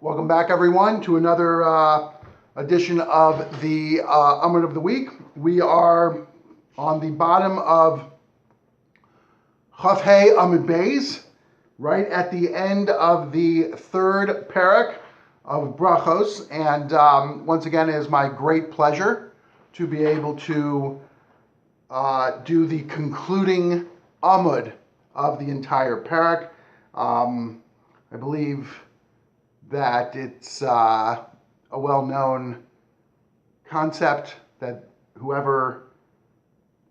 Welcome back, everyone, to another edition of the Amud of the Week. We are on the bottom of Chaf Hey Amud Beis, right at the end of the third parak of Brachos. And once again, it is my great pleasure to be able to do the concluding Amud of the entire parak. I believe that it's a well-known concept that whoever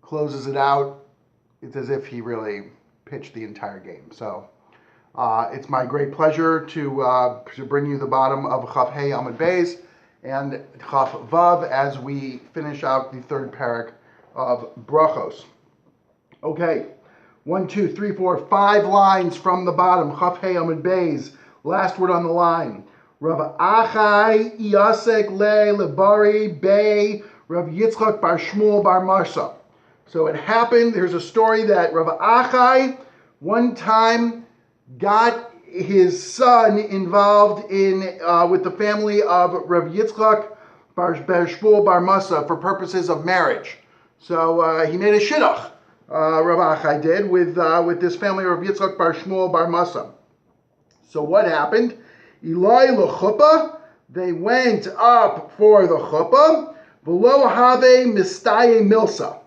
closes it out, it's as if he really pitched the entire game. So it's my great pleasure to bring you the bottom of Chaf Hey Amud Beis and Chaf Vav as we finish out the third parak of Brachos. Okay, 1, 2, 3, 4, 5 lines from the bottom. Chaf Hey Amud Beis. Last word on the line. Rav Achai Iyasek Le Lebari Bey Rav Yitzchak Bar Shmuel Bar Marsa. So it happened, there's a story that Rav Achai one time got his son involved in with the family of Rav Yitzchak Bar Shmuel Bar Marsa for purposes of marriage. So he made a shidduch, Rav Achai did, with this family of Rav Yitzchak Bar Shmuel Bar Marsa. So what happened? Eloi l'chuppah, they went up for the chuppah, v'lo have mistaye milsa,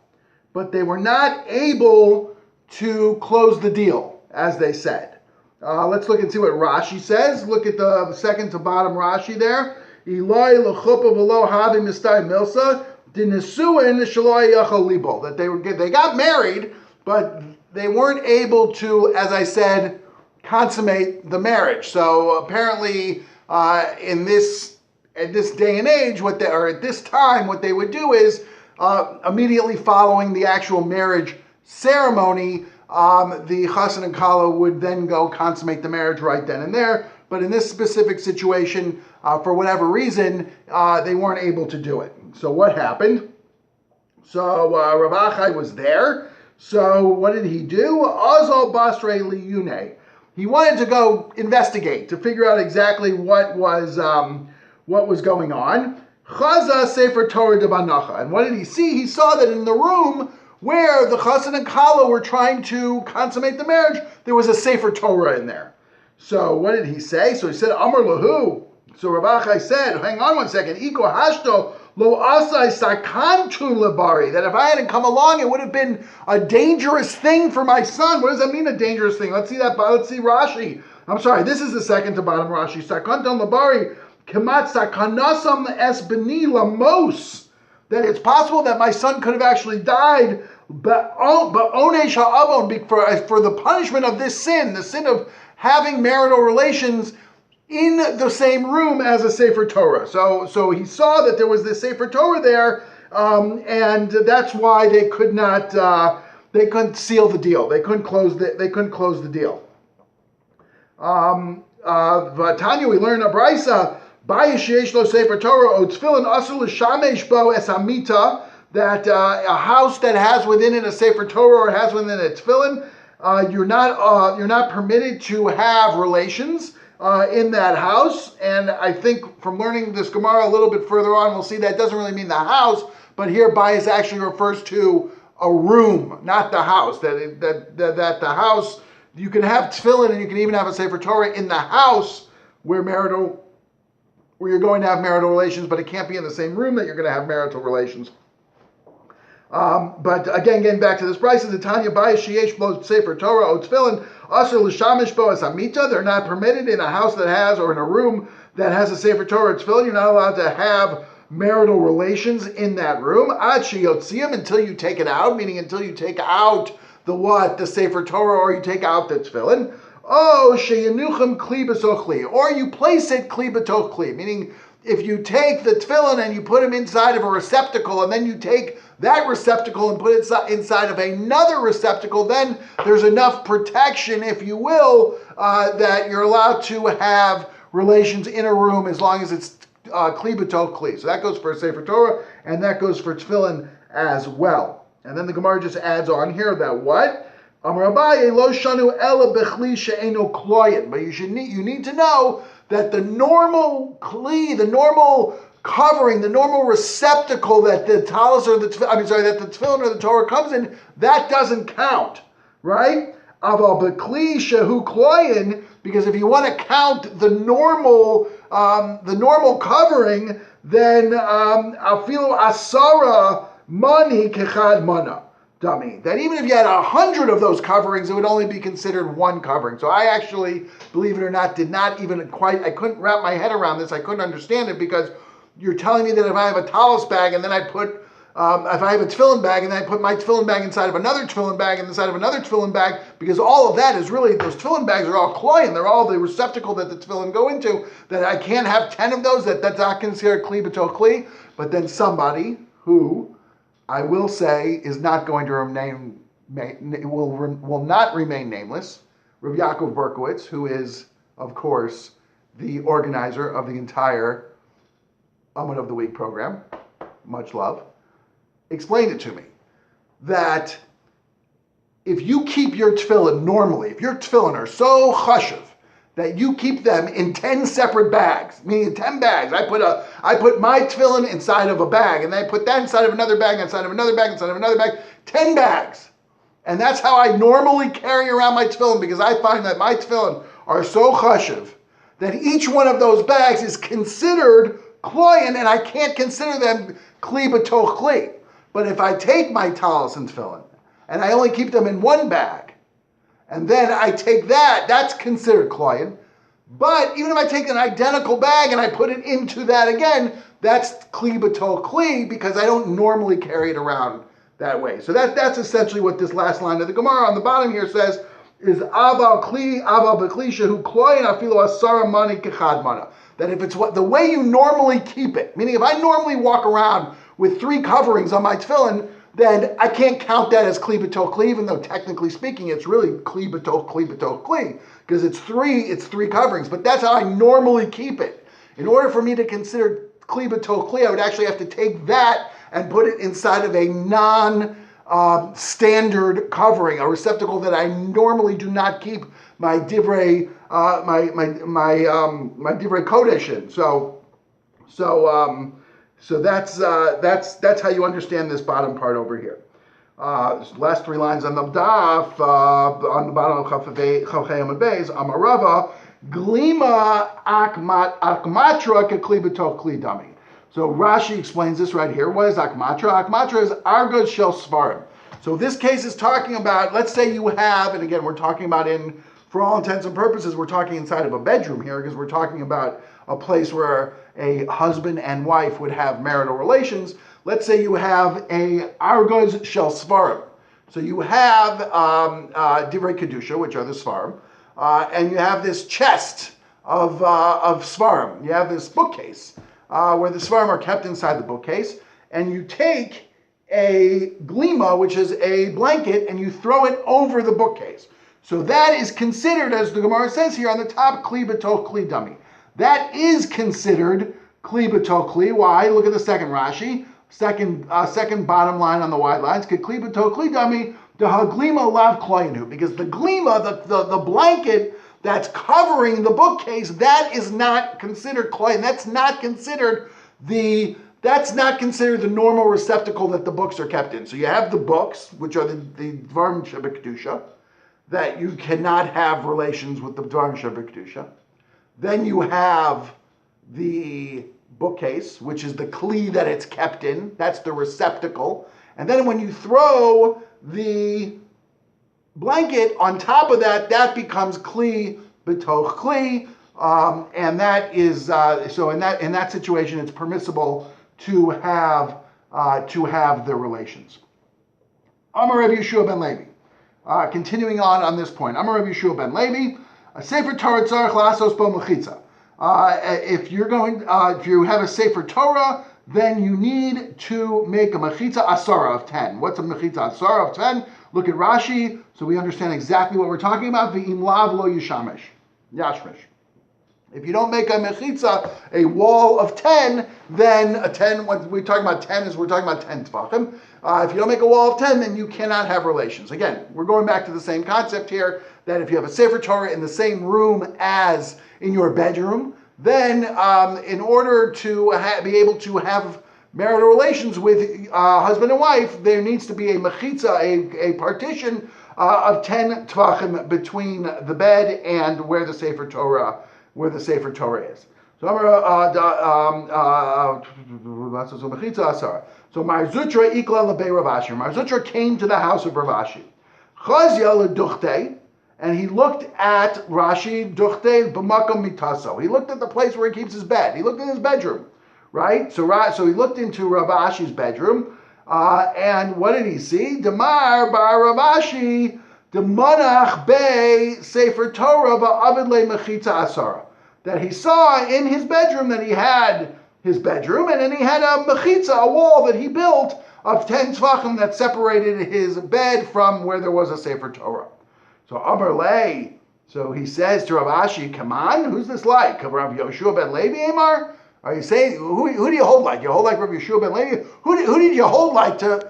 but they were not able to close the deal, as they said. Let's look and see what Rashi says. Look at the second to bottom Rashi there. Eloi l'chuppah v'lo have mistaye milsa, dinisuin shaloi yachal libo, that they got married, but they weren't able to, as I said, consummate the marriage. So apparently, at this day and age, at this time, what they would do is immediately following the actual marriage ceremony, the chassan and kala would then go consummate the marriage right then and there. But in this specific situation, for whatever reason, they weren't able to do it. So what happened? So Rav Achai was there. So what did he do? Azal basrei liyune. He wanted to go investigate to figure out exactly what was going on. Chaza Sefer Torah de Banacha. And what did he see? He saw that in the room where the chassan and kala were trying to consummate the marriage, there was a Sefer Torah in there. So what did he say? So he said, Amar lahu. So Rav Achai said, hang on one second, Iko hashto lo asai sakantu lebari, that if I hadn't come along, it would have been a dangerous thing for my son. What does that mean, a dangerous thing? Let's see Rashi. I'm sorry, this is the second to bottom Rashi. Sakantan lebari, kemat sakanasam es beni lamos, that it's possible that my son could have actually died, but onesh ha'avon, for the punishment of this sin, the sin of having marital relations in the same room as a Sefer Torah. So he saw that there was this Sefer Torah there, and that's why they couldn't seal the deal. They couldn't close the deal. Tanya, we learn a brisa, Bayis lo Sefer Torah o tefillin asur l'shamesh bo es hamita, that a house that has within it a Sefer Torah or has within it tefillin, you're not permitted to have relations in that house. And I think from learning this Gemara a little bit further on, we'll see that doesn't really mean the house, but here bias actually refers to a room, not the house. That the house, you can have tefillin and you can even have a Sefer Torah in the house where you're going to have marital relations, but it can't be in the same room that you're going to have marital relations. But again, getting back to this price, the Tanya Bayis Sheyesh Bo Sefer Torah O Tefillin Asur L'Shamish Bo Es Hamita. They're not permitted in a house that has, or in a room that has a Sefer Torah Tefillin. You're not allowed to have marital relations in that room. Ad Sheyotziim, until you take it out, meaning until you take out the Sefer Torah, or you take out the Tefillin. Oh, Sheyenuchem Kli B'Soch Kli, or you place it Kli B'Toch Kli, meaning if you take the tefillin and you put them inside of a receptacle, and then you take that receptacle and put it inside of another receptacle, then there's enough protection, if you will, that you're allowed to have relations in a room as long as it's kli b'toch kli. So that goes for Sefer Torah, and that goes for tefillin as well. And then the Gemara just adds on here that what? Amar Abaye lo shanu ela bechli she'eno kloyin. But you need to know that the normal kli, the normal covering, the normal receptacle that the talis or the that the tefillin or the Torah comes in, that doesn't count, right? Aval bechli shehu kloyin, because if you want to count the normal covering, then afilu asara mani kechad mana. Dummy. That even if you had 100 of those coverings, it would only be considered one covering. So I actually, believe it or not, I couldn't wrap my head around this. I couldn't understand it because you're telling me that if I have a talis bag and then I put, if I have a tefillin bag and then I put my tefillin bag inside of another tefillin bag and inside of another tefillin bag, because all of that is really, those tefillin bags are all kloyin, they're all the receptacle that the tefillin go into, that I can't have 10 of those, that's not considered kli b'toch kli. But then somebody who, I will say, is not going to will not remain nameless, Rav Yaakov Berkowitz, who is, of course, the organizer of the entire Amud of the Week program, much love, explained it to me, that if you keep your tefillin normally, if your tefillin are so chashuv that you keep them in 10 separate bags, meaning 10 bags. I put my tefillin inside of a bag, and then I put that inside of another bag, inside of another bag, inside of another bag, 10 bags. And that's how I normally carry around my tefillin, because I find that my tefillin are so chashuv that each one of those bags is considered kloyin, and I can't consider them kli b'toch kli. But if I take my talis and tefillin, and I only keep them in one bag, and then I take that's considered kloyin. But even if I take an identical bag and I put it into that again, that's kli b'toch kli, because I don't normally carry it around that way. So that's essentially what this last line of the Gemara on the bottom here says, is aval b'kli shehu kloyin afilu asara mani kechad mana. That if it's the way you normally keep it, meaning if I normally walk around with 3 coverings on my tefillin, then I can't count that as kli b'toch kli, even though technically speaking it's really kli b'toch kli, because it's three coverings. But that's how I normally keep it. In order for me to consider kli b'toch kli, I would actually have to take that and put it inside of a non-standard covering, a receptacle that I normally do not keep my divrei my divrei kodesh in. So that's how you understand this bottom part over here. Last 3 lines on the daf, on the bottom of Chavchei Amud Beis, Amarava, Glima akmatra kekli b'toch kli dami. So Rashi explains this right here. What is akmatra? Akmatra is argos shel svarim. So this case is talking about, let's say you have, and again we're talking about for all intents and purposes, we're talking inside of a bedroom here, because we're talking about a place where a husband and wife would have marital relations. Let's say you have a argos shel svarim. So you have divrei kedusha, which are the svarim, and you have this chest of svarim. You have this bookcase where the svarim are kept inside the bookcase, and you take a glima, which is a blanket, and you throw it over the bookcase. So that is considered, as the Gemara says here on the top, kli b'toch kli dami. That is considered kli b'toch kli. Why? Look at the second Rashi, second bottom line on the wide lines. Kli b'toch kli dami the haglima lav kloyinu, because the glima, the blanket that's covering the bookcase, that is not considered kloyin. That's not considered the normal receptacle that the books are kept in. So you have the books, which are the dvarim shebekdusha, that you cannot have relations with the dvarim shebekdusha. Then you have the bookcase, which is the kli that it's kept in. That's the receptacle. And then when you throw the blanket on top of that, that becomes kli b'toch kli, and that is so. In that situation, it's permissible to have the relations. Amar Rabbi Yeshua ben Levi. Continuing on this point, Amar Rabbi Yeshua ben Levi. A sefer Torah tzarich lasos bo mechitza. If you have a sefer Torah, then you need to make a mechitza asara of 10. What's a mechitza asara of 10? Look at Rashi, so we understand exactly what we're talking about. V'im lav lo yashmish. If you don't make a mechitza, a wall of 10, then a 10, when we're talking about 10 is we're talking about 10 tvachim. If you don't make a wall of 10, then you cannot have relations. Again, we're going back to the same concept here, that if you have a Sefer Torah in the same room as in your bedroom, then in order to be able to have marital relations with husband and wife, there needs to be a mechitza, a partition of 10 tvachim between the bed and where the Sefer Torah is. So Mar Zutra ikla lebei Rav Ashi. Mar Zutra came to the house of Rav Ashi. Chazia leduchte, and he looked at Rashi duchte b'makom mitaso. He looked at the place where he keeps his bed. He looked at his bedroom, right? So he looked into Rav Ashi's bedroom, and what did he see? Demar bar Rav Ashi demanach be Sefer Torah ba'avid le mechitza asara. That he saw in his bedroom that he had his bedroom, and then he had a mechitza, a wall that he built of 10 tvachim that separated his bed from where there was a Sefer Torah. So Amar Lei, so he says to Rav Ashi, come on, who's this like? Rav Yoshua ben Levi, Amar? Are you saying, who do you hold like? You hold like Rav Yoshua ben Levi? Who did you hold like to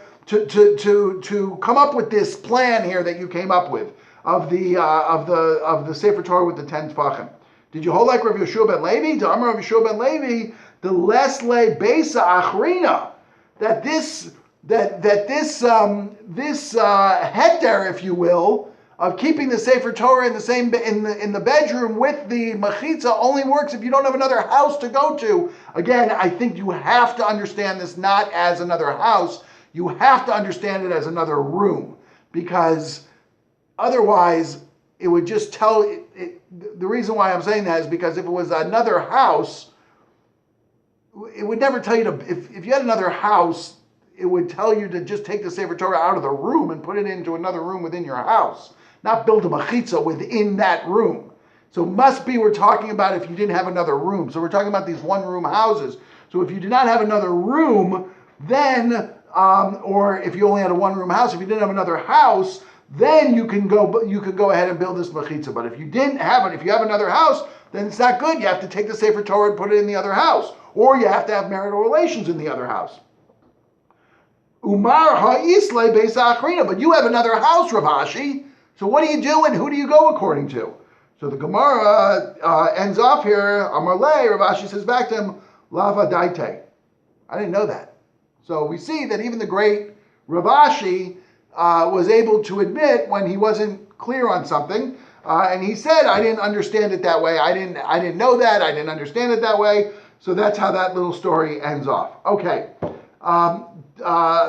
come up with this plan here that you came up with of the Sefer Torah with the 10 tvachim? Did you hold like Rav Yoshua ben Levi? To Amar Rav Yoshua ben Levi, the lesle beisa achrina, that this heter, if you will, of keeping the Sefer Torah in the same in the bedroom with the mechitza only works if you don't have another house to go to. Again, I think you have to understand this not as another house. You have to understand it as another room, because otherwise it would just tell. The reason why I'm saying that is because if it was another house, it would never tell you to. If you had another house, it would tell you to just take the Sefer Torah out of the room and put it into another room within your house, not build a mechitza within that room. So must be we're talking about if you didn't have another room. So we're talking about these one-room houses. So if you did not have another room, then, or if you only had a one-room house, if you didn't have another house, then you can go ahead and build this mechitza. But if you didn't have it, if you have another house, then it's not good. You have to take the Sefer Torah and put it in the other house, or you have to have marital relations in the other house. Umar ha'isle beisa achrina, but you have another house, Rav Ashi. So what do you do and who do you go according to? So the Gemara ends off here. Amar le, Rav Ashi says back to him, lava daite. I didn't know that. So we see that even the great Rav Ashi was able to admit when he wasn't clear on something, and he said, "I didn't understand it that way. I didn't know that. I didn't understand it that way." So that's how that little story ends off. Okay.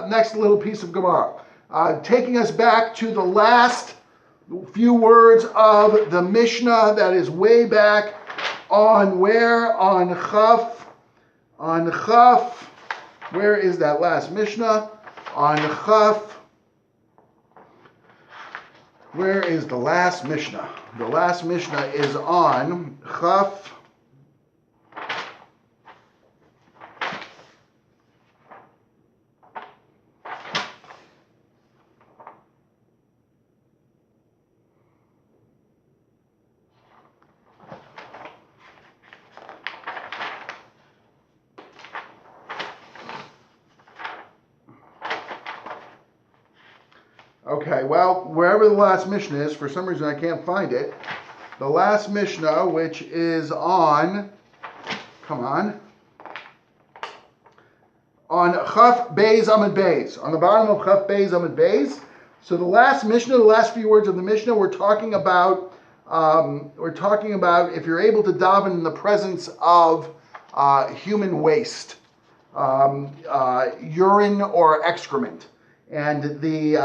Next little piece of Gemara, taking us back to the last few words of the Mishnah that is way back on where? On Chaf. Where is that last Mishnah? On Chaf. Where is the last Mishnah? The last Mishnah is on Chaf. Okay, well, wherever the last Mishnah is, for some reason I can't find it. The last Mishnah, which is on Chaf Beis Amud Beis, on the bottom of Chaf Beis Amud Beis. So the last Mishnah, the last few words of the Mishnah, we're talking about if you're able to daven in the presence of human waste, urine or excrement. And the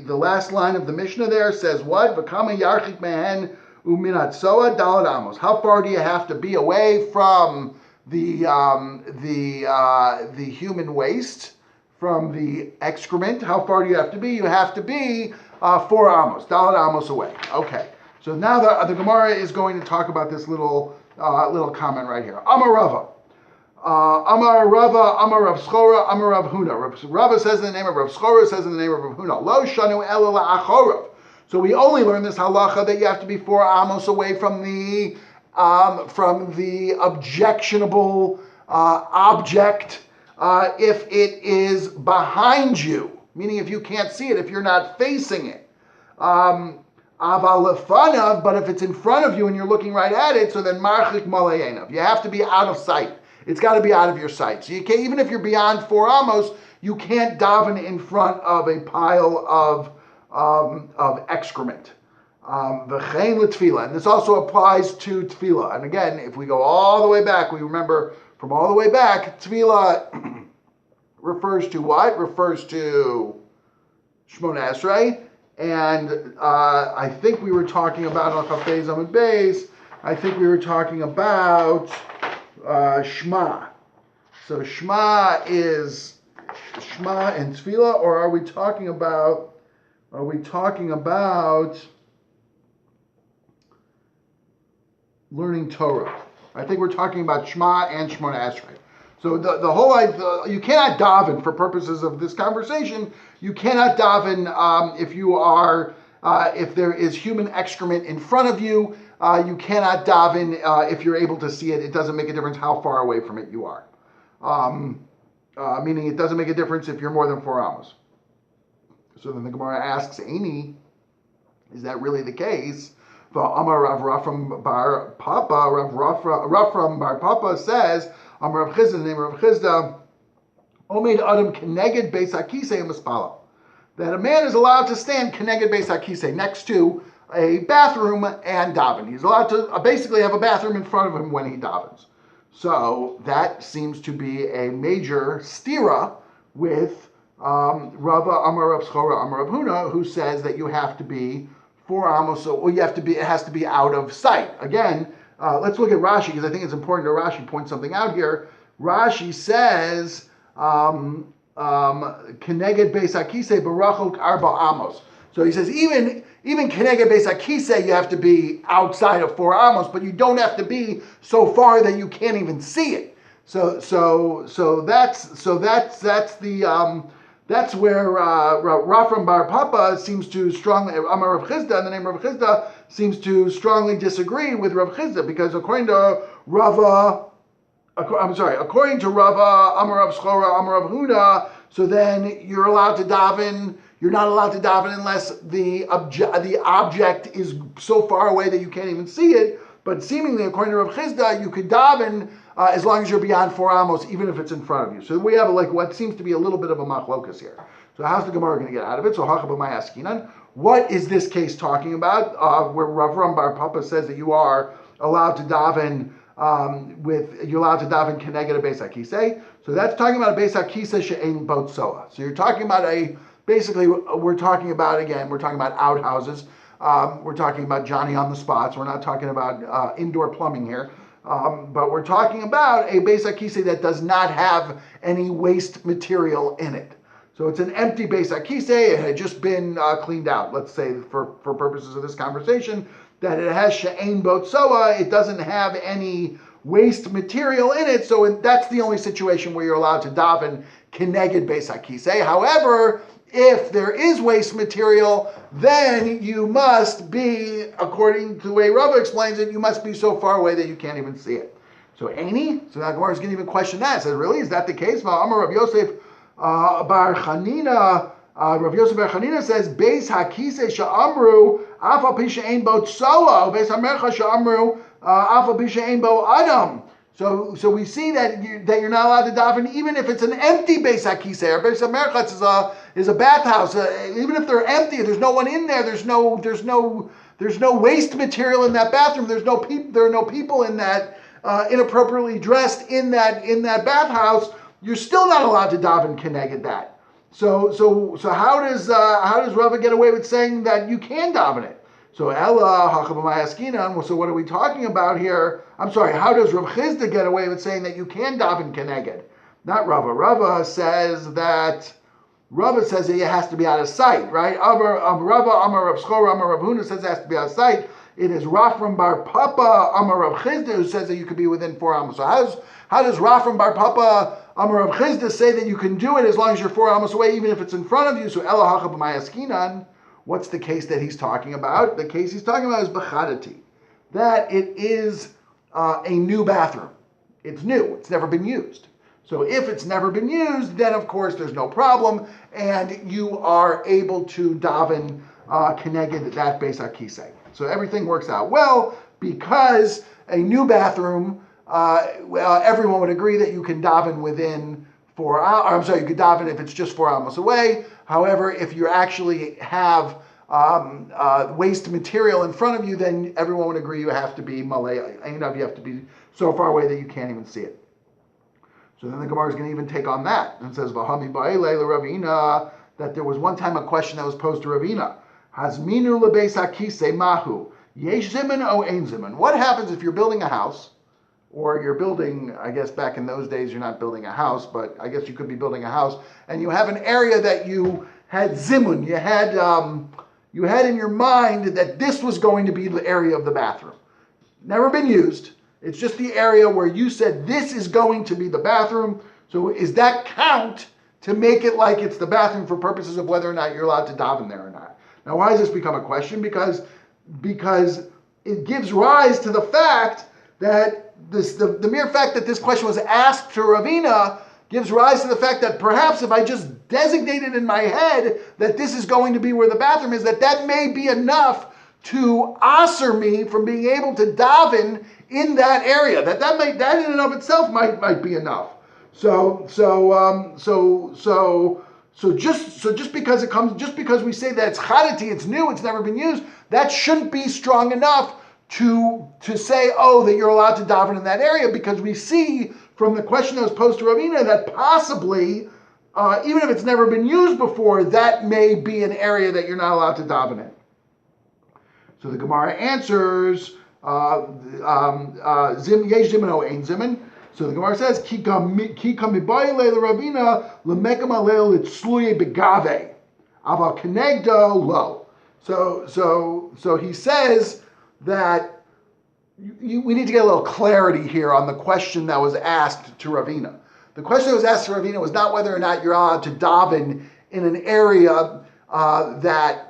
last line of the Mishnah there says what? V'kama yarchik mehen uminat soa dalad amos. How far do you have to be away from the human waste, from the excrement? How far do you have to be? You have to be 4 amos, dalad amos away. Okay. So now the Gemara is going to talk about this little comment right here. Amar Rava. Amar Rava, Amar Rav Schora, Amar Rav Huna. Rava says in the name of Rav Schora, says in the name of Rav Huna. Lo shanu ela la'achorav. So we only learn this halacha that you have to be 4 amos away from the from the objectionable object if it is behind you, meaning if you can't see it, if you're not facing it. Aval lefanav, but if it's in front of you and you're looking right at it, so then marchik malayenav. You have to be out of sight. It's got to be out of your sight. So you can't, even if you're beyond 4 amos, you can't daven in front of a pile of excrement. V'chein l'tefillah, and this also applies to tefillah. And again, if we go all the way back, we remember from all the way back, tefillah refers to what? Refers to Shmona Esrei. And I think we were talking about on Chafei Amud Beis. I think we were talking about Shema. So Shema is Shema and Tefillah, or are we talking about learning Torah? I think we're talking about Shema and Shmona Esrei. So the whole idea, you cannot daven for purposes of this conversation. You cannot daven if there is human excrement in front of you. You cannot daven if you're able to see it. It doesn't make a difference how far away from it you are. Meaning it doesn't make a difference if you're more than 4 amos. So then the Gemara asks, Aini, is that really the case? Amar Rav Rafram Bar Papa, Rafram Bar Papa says, Amar Rav Chizda, the name of Rav Chizda, Omeid Adam Keneged Beis HaKisei Mispala. That a man is allowed to stand Keneged Beis HaKisei, next to a bathroom and daven. He's allowed to basically have a bathroom in front of him when he davens. So that seems to be a major stira with Rava Amar Rav Schora Amar Rav Huna, who says that you have to be 4 amos, or it has to be out of sight. Again, let's look at Rashi, because I think it's important that Rashi points something out here. Rashi says, Keneged Beis HaKisei Barachok Arba Amos. So he says, even Keneged Beis HaKisei, you have to be outside of 4 amos, but you don't have to be so far that you can't even see it. So that's where Rafram Bar Papa seems to strongly, Amar Rav Chizda, in the name of Rav Chizda, seems to strongly disagree with Rav Chizda, because according to Rava, Amar Rav Schora, Amar Rav Huna, so then you're allowed to daven. You're not allowed to daven unless the object is so far away that you can't even see it. But seemingly, according to Rav Chizda, you could daven as long as you're beyond 4 amos, even if it's in front of you. So we have what seems to be a little bit of a machlokas here. So how's the Gemara going to get out of it? So Hachabamai Askinan, what is this case talking about? Where Rav Ram Bar Papa says that you are allowed to daven Keneged Beis HaKisei. So that's talking about a Beis HaKisei she'ein bo tsoa. So you're talking about we're talking about outhouses. We're talking about Johnny on the spots. We're not talking about indoor plumbing here. But we're talking about a Beis HaKisei that does not have any waste material in it. So it's an empty Beis HaKisei. It had just been cleaned out. Let's say for purposes of this conversation that it has she'ein bo tsoa. It doesn't have any waste material in it. So that's the only situation where you're allowed to daven Keneged Beis HaKisei. However, if there is waste material, then you must be, according to the way Rava explains it, you must be so far away that you can't even see it. So Aini, so now Gemara is going to even question that. It says, really, is that the case? Amar Rav Yosef Bar Chanina, Rav Yosef Bar Chanina says, Beis HaKisei she'amru, af al pi she'ein bo tsoa, Beis HaMercha she'amru, af al pi she'ein bo adam. So we see that you're not allowed to daven even if it's an empty Beis HaKisei. Or Beis HaMerchatz is a bathhouse. Even if they're empty, there's no one in there. There's no waste material in that bathroom. There are no people in that inappropriately dressed in that bathhouse. You're still not allowed to daven Keneged that. So how does Rava get away with saying that you can daven it? So Ella Hachabamai Askinan. So what are we talking about here? I'm sorry. How does Rav Chizda get away with saying that you can daven Keneged? Not Rava. Rava says that it has to be out of sight, right? Rava Amar Rav Schora Amar Rav Huna says it has to be out of sight. It is Rafram Bar Papa Amar Rav Chizda who says that you could be within 4 amos. So how does Rafram Bar Papa Amar Rav Chizda say that you can do it as long as you're 4 amos away, even if it's in front of you? So Ella Hachabamai Askinan. What's the case that he's talking about? The case he's talking about is Bechadati. That it is a new bathroom. It's new. It's never been used. So if it's never been used, then of course there's no problem, and you are able to daven keneged that Beis HaKisei. So everything works out well because a new bathroom, everyone would agree that you can daven within 4 hours. I'm sorry, you could daven if it's just 4 hours away. However, if you actually have waste material in front of you, then everyone would agree you have to be malay. You have to be so far away that you can't even see it. So then the Gemara is going to even take on that and says, "V'hami ba'ilei l'Ravina," that there was one time a question that was posed to Ravina. Hazminu lebeis hakisei mahu yesh zimun o ein zimun. What happens if you're building a house, or you're building? I guess back in those days you're not building a house, but I guess you could be building a house, and you have an area that you had zimun. You had in your mind that this was going to be the area of the bathroom. Never been used. It's just the area where you said this is going to be the bathroom. So is that count to make it like it's the bathroom for purposes of whether or not you're allowed to daven there or not? Now, why does this become a question? Because it gives rise to the fact that the mere fact that this question was asked to Ravina gives rise to the fact that perhaps if I just designated in my head that this is going to be where the bathroom is, that may be enough to osir me from being able to daven in that area. That in and of itself might be enough. So just because we say that it's chadati, it's new, it's never been used, that shouldn't be strong enough to say, that you're allowed to daven in that area, because we see from the question that was posed to Ravina that possibly, even if it's never been used before, that may be an area that you're not allowed to daven in. So the Gemara answers, zim yesh zimun o ein zimun. So the Gemara says, ki kamibayile l'Ravina l'mekam alel itzluye begave aval kenegdo lo. So he says that we need to get a little clarity here on the question that was asked to Ravina. The question that was asked to Ravina was not whether or not you're allowed to daven in an area that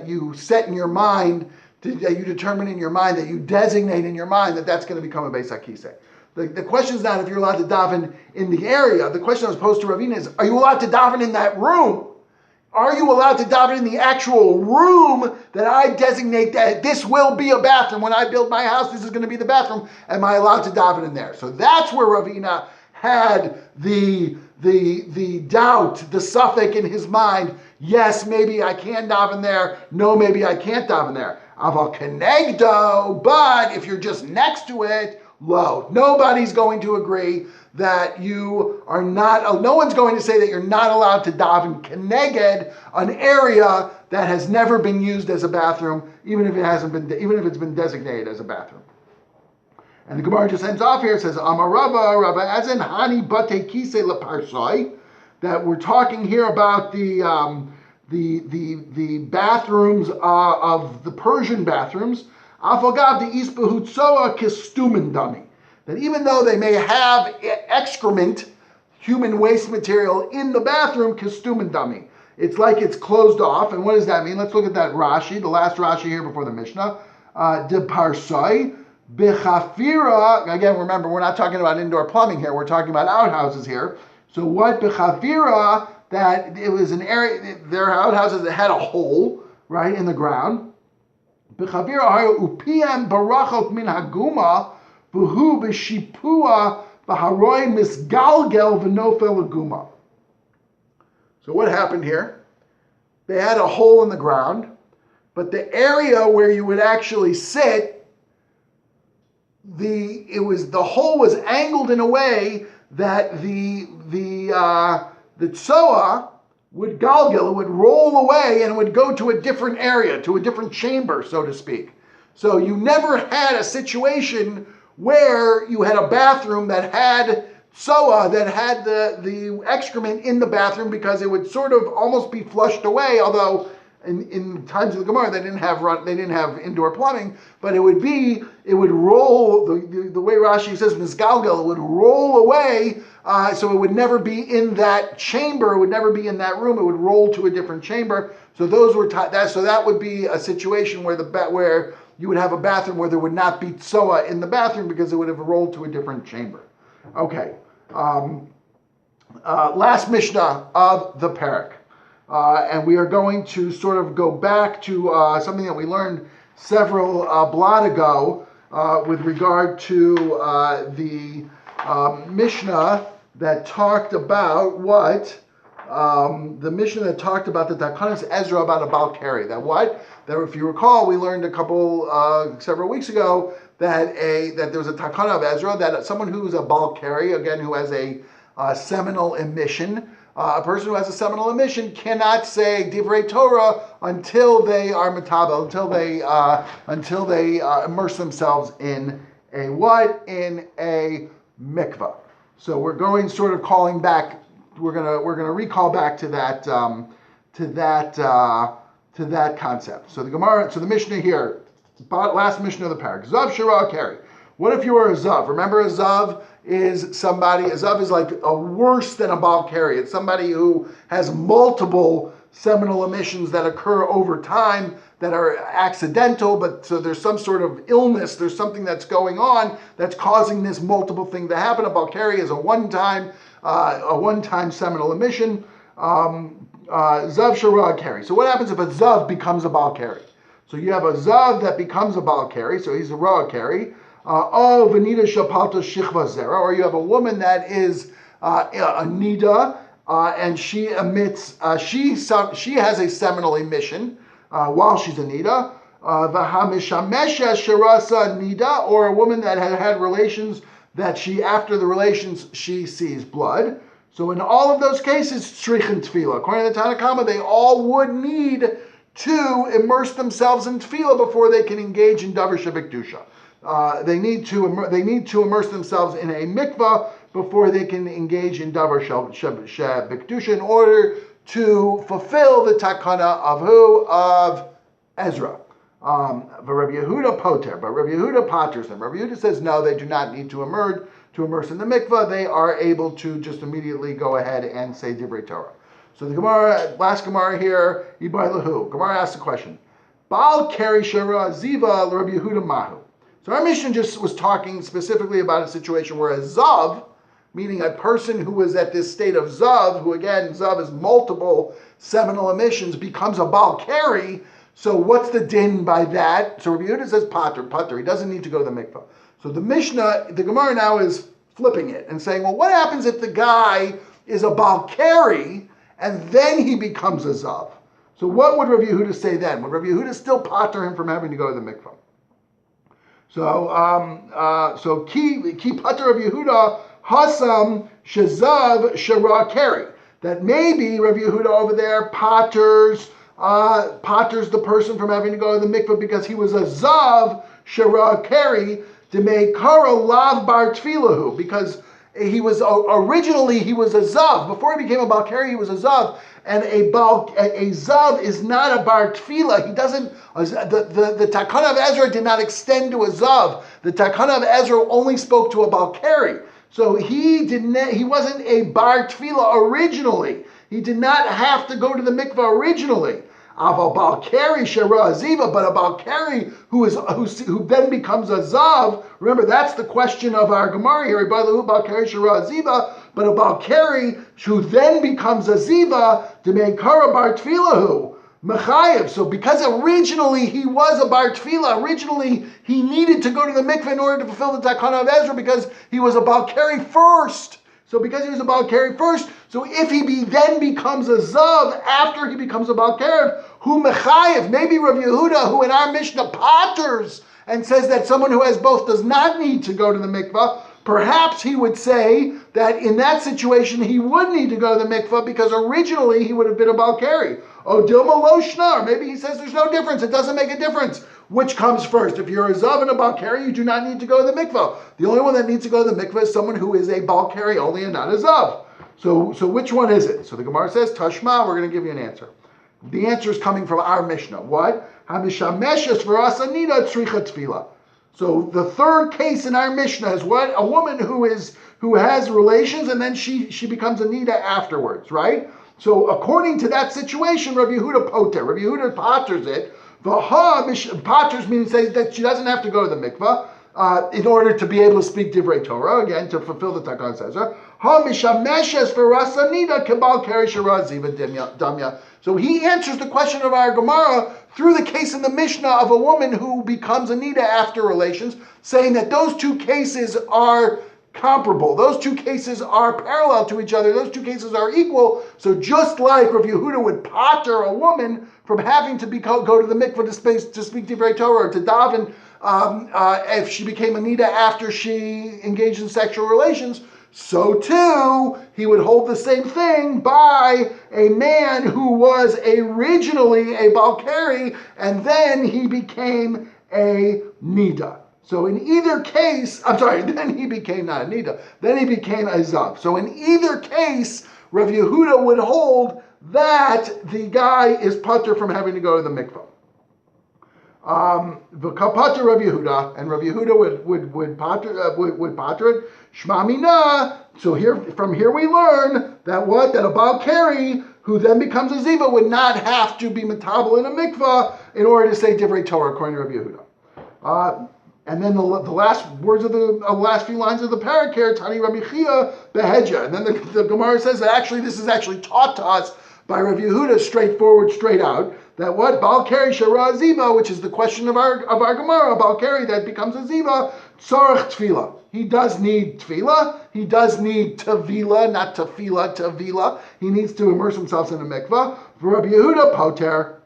you set in your mind, that you determine in your mind, that you designate in your mind that's going to become a Beis HaKisei. The question is not if you're allowed to daven in the area. The question that was posed to Ravina is, are you allowed to daven in that room? Are you allowed to daven in the actual room that I designate that this will be a bathroom? When I build my house, this is going to be the bathroom. Am I allowed to daven in there? So that's where Ravina had the doubt, the suffix in his mind. Yes, maybe I can daven there. No, maybe I can't daven there. Aval kenegdo, but if you're just next to it, lo. Nobody's going to agree that you are not, no one's going to say that you're not allowed to daven keneged, an area that has never been used as a bathroom, even if it's been designated as a bathroom. And the Gemara just ends off here. It says, Amar Rava, as in Hani Bate Kise Leparsoi, that we're talking here about the bathrooms of the Persian bathrooms. Afagav the Isbahutsoa Kistumendami. That even though they may have excrement, human waste material in the bathroom, Kistumendami. It's like it's closed off. And what does that mean? Let's look at that Rashi, the last Rashi here before the Mishnah. De Parsoi. Bechafira, again, remember, we're not talking about indoor plumbing here. We're talking about outhouses here. So what Bechafira, that it was an area, there are outhouses that had a hole, right, in the ground. Bechafira hayo upiem barachot min haguma, v'hu b'shipua v'haroi misgalgel v'nofel aguma. So what happened here? They had a hole in the ground, but the area where you would actually sit, the hole was angled in a way that the tsoa would galgel, it would roll away and it would go to a different area, to a different chamber, so to speak. So you never had a situation where you had a bathroom that had tsoa, that had the excrement in the bathroom, because it would sort of almost be flushed away, although in times of the Gemara, they didn't have indoor plumbing, but it would roll, the way Rashi says, Mizgalgal, it would roll away, so it would never be in that chamber, it would never be in that room, it would roll to a different chamber. So those were, so that would be a situation where you would have a bathroom where there would not be tsoa in the bathroom because it would have rolled to a different chamber. Okay. Last Mishnah of the Perek. And we are going to sort of go back to something that we learned several blot ago with regard to the Mishnah that talked about what? The Mishnah that talked about the Takanas Ezra about a Balkari. That if you recall, we learned several weeks ago that there was a Takana of Ezra, that someone who's a Balkari, again, who has a seminal emission, a person who has a seminal emission cannot say Divrei Torah until they are metabel, until they immerse themselves in a what? In a mikvah. So we're going sort of calling back. We're gonna recall back to that concept. So the Mishnah here, last Mishnah of the Perek. Zav Shira Keri. What if you are a Zav? Remember, a Zav is like a worse than a Balkari. It's somebody who has multiple seminal emissions that occur over time that are accidental, but so there's some sort of illness, there's something that's going on that's causing this multiple thing to happen. A Balkari is a one-time seminal emission. Zav Shira Keri. So what happens if a Zav becomes a Balkari? So you have a Zav that becomes a Balkari, so he's a Ra Keri. Vanida Shapalta Shichva Zera, or you have a woman that is a Nida, and she emits, she has a seminal emission while she's a Nida. Vahamishamesha Shirasa Nida, or a woman that had relations that after the relations, she sees blood. So in all of those cases, Tzrichin Tefillah. According to the Tanna Kama, they all would need to immerse themselves in Tefillah before they can engage in Davar Shebikdusha. They need to immerse themselves in a mikvah before they can engage in davar shebikdusha in order to fulfill the takana of who? Of Ezra. Rabbi Yehuda poter, but Rabbi Yehuda paters them. Rabbi Yehuda says no, they do not need to immerse in the mikvah. They are able to just immediately go ahead and say Divrei Torah. So the Gemara, last Gemara here, Ibai Lahu. Gemara asks the question: Baal Keri Shara Ziva Rabbi Yehuda Mahu. So our Mishnah just was talking specifically about a situation where a Zav, meaning a person who was at this state of Zav, who again, Zav is multiple seminal emissions, becomes a Balkari. So what's the din by that? So Rabbi Yehuda says pater, he doesn't need to go to the mikvah. So the Mishnah, the Gemara now is flipping it and saying, well, what happens if the guy is a Balkari and then he becomes a Zav? So what would Rabbi Yehuda say then? Would Rabbi Yehuda still pater him from having to go to the mikvah? So ki pater of Yehuda hasam shazav shara keri. That maybe Rabbi Yehuda over there paters the person from having to go to the mikvah because he was a zav shara keri to make kara lav bar tfilahu, because originally he was a zav. Before he became a balkari, he was a zav. And a zav is not a bar tefillah. He doesn't. The takana of Ezra did not extend to a zav. The takana of Ezra only spoke to a balkari. So he wasn't a bar tefillah originally. He did not have to go to the mikvah originally. Aval balkari shara aziva, but a balkari who then becomes a zav. Remember, that's the question of our Gemara here. Balkari shara aziva. But a Balkari who then becomes a Ziva to make her a Bar Tfilahu, Mechayev. So because originally he was a Bar Tfilah, originally he needed to go to the mikveh in order to fulfill the Takana of Ezra because he was a Balkari first. So because he was a Balkari first, so if he then becomes a Zav after he becomes a Balkari, who Mechayev, maybe Rav Yehuda, who in our Mishnah paters and says that someone who has both does not need to go to the mikveh, perhaps he would say that in that situation he would need to go to the mikvah because originally he would have been a Balkari. Oh, Dilma Loshna, or maybe he says there's no difference. It doesn't make a difference. Which comes first? If you're a Zav and a Balkari, you do not need to go to the mikvah. The only one that needs to go to the mikvah is someone who is a Balkari only and not a Zav. So which one is it? So the Gemara says, Tashma, we're going to give you an answer. The answer is coming from our Mishnah. What? Hamishameshes v'rasa nida tzricha tefila. So the third case in our Mishnah is what? A woman who has relations and then she becomes a nida afterwards, right? So according to that situation, Rabbi Yehuda poter. Rabbi Yehuda paters it. Paters means that she doesn't have to go to the mikvah in order to be able to speak divrei Torah, again, to fulfill the Takan Sezer. So he answers the question of our Gemara through the case in the Mishnah of a woman who becomes a nida after relations, saying that those two cases are comparable. Those two cases are parallel to each other. Those two cases are equal. So just like Rav Yehuda would pater a woman from having to go to the mikvah to speak divrei Torah or to daven if she became a nida after she engaged in sexual relations, so too he would hold the same thing by a man who was originally a balkari and then he became a nida. So in either case, then he became not a nida, then he became a zav. So in either case, Rav Yehuda would hold that the guy is pater from having to go to the mikvah. V'kapater Rav Yehuda, and Rav Yehuda would pater it. Shma mina. So from here we learn that a balkari who then becomes a ziva would not have to be metabel in a mikvah in order to say divrei Torah, according to Rav Yehuda. And then the last words of the last few lines of the parak here, Tani Rabbi Chia behedja. And then the Gemara says that actually this is actually taught to us by Rav Yehuda, straightforward, straight out, that balkari shara ziva, which is the question of our Gemara, balkari that becomes a ziva, tzarech tefila. He does need tefila. He does need tevila, not tefila, tevila. He needs to immerse himself in a mikvah. Rabbi Yehuda poter.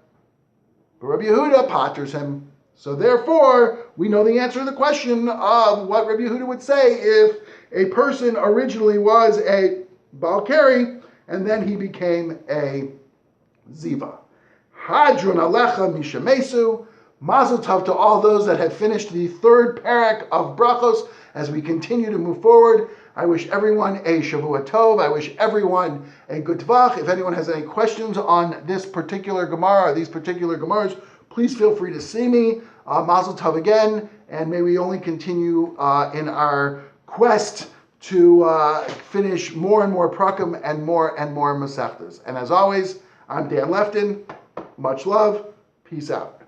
Rabbi Yehuda paters him. So therefore, we know the answer to the question of what Rabbi Yehuda would say if a person originally was a balkari and then he became a ziva. Hadrun alecha mishamesu. Mazel tov to all those that have finished the third parak of brachos. As we continue to move forward, I wish everyone a Shavua Tov. I wish everyone a good Tvach. If anyone has any questions on this particular Gemara or these particular Gemaras, please feel free to see me. Mazel Tov again, and may we only continue in our quest to finish more and more prakim and more masechtas. And as always, I'm Dan Lefton. Much love. Peace out.